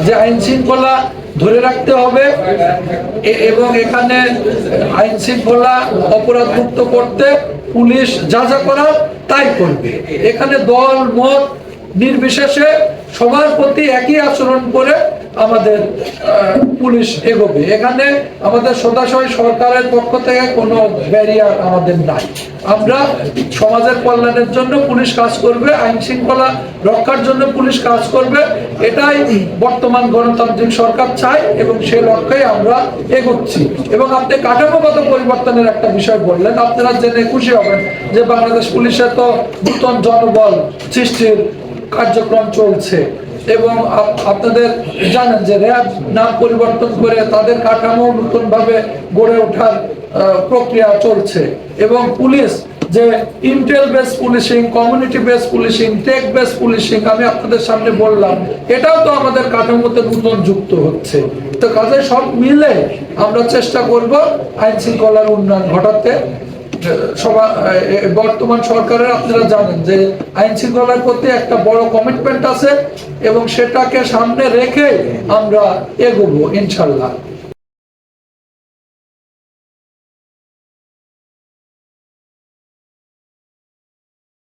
যে আইন শৃঙ্খলা ধরে রাখতে হবে এবং এখানে আইন শৃঙ্খলা অপরাধ মুক্ত করতে পুলিশ যা যা করার তাই করবে। এখানে দল মত নির্বিশেষে সবার প্রতি একই আচরণ করে আমাদের পুলিশ এগোবে। এখানে আমাদের সদাশয় সরকারের পক্ষ থেকে কোনো ব্যারিয়ার আমাদের নাই। আমরা সমাজের কল্যাণের জন্য পুলিশ কাজ করবে, আইন শৃঙ্খলা রক্ষার জন্য পুলিশ কাজ করবে, এটাই বর্তমান গণতান্ত্রিক সরকার চায় এবং সেই লক্ষ্যে আমরা এগোচ্ছি। এবং আপনি কাঠামোগত পরিবর্তনের একটা বিষয় বললেন, আপনারা জেনে খুশি হবেন যে বাংলাদেশ পুলিশে তো নতুন জনবল সৃষ্টির কার্যক্রম চলছে এবং আপনাদের জানেন যে র্যাব নাম পরিবর্তন করে তাদের কাঠামো নতুন ভাবে গড়ে ওঠার প্রক্রিয়া চলছে এবং পুলিশ যে intel base policing, community base policing, tech base policing আমি আপনাদের সামনে বললাম, এটাও তো আমাদের কাঠামোতে নতুন যুক্ত হচ্ছে। তো কাজে সব মিলে আমরা চেষ্টা করব আইন শৃঙ্খলার উন্নয়ন ঘটাতে। বর্তমান সরকারের আপনারা জানেন যে আইন শৃঙ্খলার প্রতি একটা বড় কমিটমেন্ট আছে এবং সেটাকে সামনে রেখে আমরা এগোবো ইনশাল্লাহ।